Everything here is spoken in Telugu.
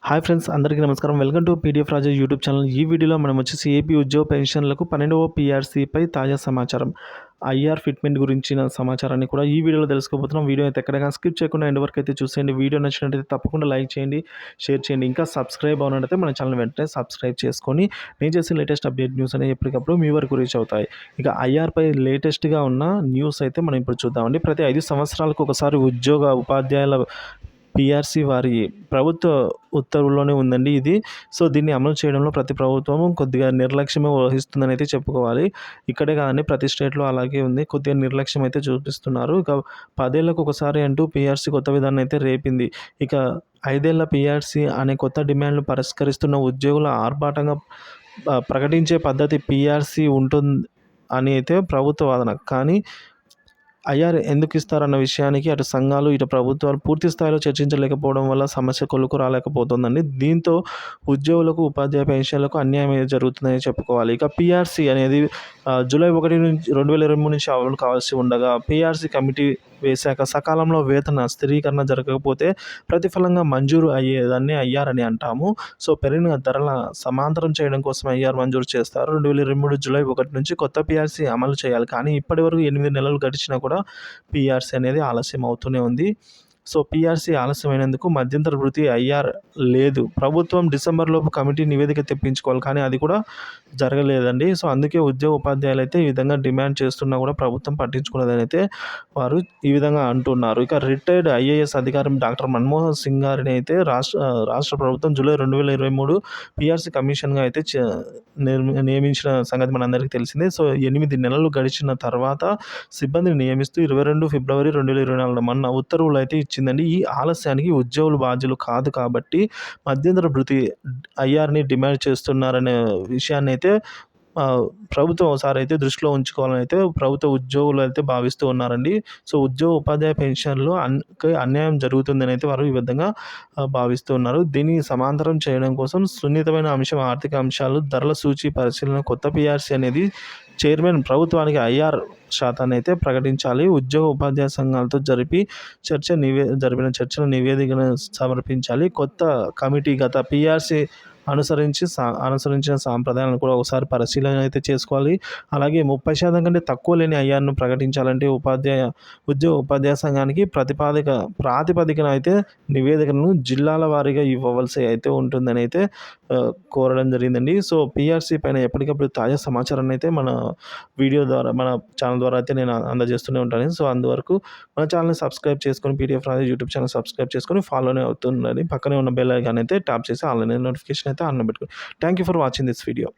హాయ్ ఫ్రెండ్స్, అందరికీ నమస్కారం. Welcome to PDF Raja YouTube channel. ఈ వీడియోలో మనం వచ్చేసి ఏపీ ఉద్యోగ పెన్షన్లకు 12వ పీఆర్సీపై తాజా సమాచారం, ఐఆర్ ఫిట్మెంట్ గురించిన సమాచారాన్ని కూడా ఈ వీడియోలో తెలుసుకోబోతున్నాం. వీడియో అయితే ఎక్కడైనా స్కిప్ చేయకుండా ఎండ్ వరకు అయితే చూసేయండి. వీడియో నచ్చినట్టయితే తప్పకుండా లైక్ చేయండి, షేర్ చేయండి. ఇంకా సబ్స్క్రైబ్ అవునట్టయితే మన ఛానల్ వెంటనే సబ్స్క్రైబ్ చేసుకొని నేను చేసిన లేటెస్ట్ అప్డేట్ న్యూస్ అనేవి ఎప్పటికప్పుడు మీ వరకు రీచ్ అవుతాయి. ఇక ఐఆర్పై లేటెస్ట్గా ఉన్న న్యూస్ అయితే మనం ఇప్పుడు చూద్దామండి. ప్రతి 5 సంవత్సరాలకు ఒకసారి ఉపాధ్యాయుల పీఆర్సీ వారి ప్రభుత్వ ఉత్తర్వుల్లోనే ఉందండి ఇది. సో, దీన్ని అమలు చేయడంలో ప్రతి ప్రభుత్వము కొద్దిగా నిర్లక్ష్యమే వహిస్తుందని అయితే చెప్పుకోవాలి. ఇక్కడే కాదండి, ప్రతి స్టేట్‌లో అలాగే ఉంది. కొద్దిగా నిర్లక్ష్యం అయితే చూపిస్తున్నారు. ఇక 10 ఏళ్లకు ఒకసారి అంటూ పీఆర్సీ కొత్త విధానాన్ని అయితే రేపింది. ఇక 5 ఏళ్ల పీఆర్సీ అనే కొత్త డిమాండ్‌లు పరిష్కరిస్తున్న ఉద్యోగుల ఆర్భాటంగా ప్రకటించే పద్ధతి పీఆర్సీ అని అయితే ప్రభుత్వ వాదన. కానీ ఐఆర్ ఎందుకు ఇస్తారన్న విషయానికి అటు సంఘాలు, ఇటు ప్రభుత్వాలు పూర్తి స్థాయిలో చర్చించలేకపోవడం వల్ల సమస్య కొలుకు రాలేకపోతుందండి. దీంతో ఉద్యోగులకు, ఉపాధ్యాయ పెన్షన్లకు అన్యాయం జరుగుతుందని చెప్పుకోవాలి. ఇక పీఆర్సీ అనేది జూలై 1 నుంచి 2023 నుంచి అమలు కావాల్సి ఉండగా, పీఆర్సీ కమిటీ వేశాక సకాలంలో వేతన స్థిరీకరణ జరగకపోతే ప్రతిఫలంగా మంజూరు అయ్యేదాన్ని ఐఆర్ అని అంటాము. సో, పెరిగిన ధరల సమాంతరం చేయడం కోసం ఐఆర్ మంజూరు చేస్తారు. 2023 జూలై 1 నుంచి కొత్త పీఆర్సీ అమలు చేయాలి. కానీ ఇప్పటివరకు 8 నెలలు గడిచినా కూడా పీఆర్సీ అనేది ఆలస్యం అవుతూనే ఉంది. సో, పీఆర్సీ ఆలస్యమైనందుకు మధ్యంతర వృత్తి ఐఆర్ లేదు. ప్రభుత్వం డిసెంబర్లోపు కమిటీ నివేదిక తెప్పించుకోవాలి, కానీ అది కూడా జరగలేదండి. సో, అందుకే ఉపాధ్యాయులు అయితే ఈ విధంగా డిమాండ్ చేస్తున్నా కూడా ప్రభుత్వం పట్టించుకున్నదని అయితే వారు ఈ విధంగా అంటున్నారు. ఇక రిటైర్డ్ ఐఏఎస్ అధికారి డాక్టర్ మన్మోహన్ సింగ్ గారిని అయితే రాష్ట్ర ప్రభుత్వం జూలై 2023 పీఆర్సీ కమిషన్గా అయితే నియమించిన సంగతి మనందరికీ తెలిసిందే. సో, 8 నెలలు గడిచిన తర్వాత సిబ్బందిని నియమిస్తూ 22 ఫిబ్రవరి 2024 మొన్న ఉత్తర్వులు అయితే ఇచ్చిందండి. ఈ ఆలస్యానికి ఉద్యోగులు బాధ్యులు కాదు కాబట్టి మధ్యంతర భృతి ఐఆర్‌ని డిమాండ్ చేస్తున్నారనే విషయాన్ని అయితే ప్రభుత్వం ఒకసారి అయితే దృష్టిలో ఉంచుకోవాలని అయితే ప్రభుత్వ ఉద్యోగులు అయితే భావిస్తూ ఉన్నారండి. సో, ఉపాధ్యాయ పెన్షన్‌లో అన్యాయం జరుగుతుందని అయితే వారు ఈ విధంగా భావిస్తూ ఉన్నారు. దీన్ని సమాంతరం చేయడం కోసం సున్నితమైన అంశం ఆర్థిక అంశాలు, ధరల సూచి పరిశీలన కొత్త పీఆర్సీ అనేది చైర్మన్ ప్రభుత్వానికి ఐఆర్ శాతాన్ని అయితే ప్రకటించాలి. ఉపాధ్యాయ సంఘాలతో జరిపిన చర్చల నివేదికను సమర్పించాలి. కొత్త కమిటీ గత పీఆర్సీ అనుసరించిన సాంప్రదాయాలను కూడా ఒకసారి పరిశీలన అయితే చేసుకోవాలి. అలాగే 30% కంటే తక్కువ లేని ఐఆర్‌ను ప్రకటించాలంటే ఉపాధ్యాయ సంఘానికి ప్రాతిపదికన అయితే నివేదికను జిల్లాల వారీగా ఇవ్వవలసి అయితే ఉంటుందని అయితే కోరడం జరిగిందండి. సో, పీఆర్సీ పైన ఎప్పటికప్పుడు తాజా సమాచారాన్ని అయితే మన వీడియో ద్వారా, మన ఛానల్ ద్వారా అయితే నేను అందజేస్తూనే ఉంటాను. సో, అందువరకు మన ఛానల్‌ని సబ్స్క్రైబ్ చేసుకొని, పీడిఎఫ్ రాజా యూట్యూబ్ ఛానల్ సబ్స్క్రైబ్ చేసుకొని ఫాలోనే అవుతుండండి. పక్కనే ఉన్న బెల్ ఐకాన్ అయితే ట్యాప్ చేసి ఆన్‌లైన్ నోటిఫికేషన్ అయితే ఆన్‌లో పెట్టుకోండి. Thank you for watching this video.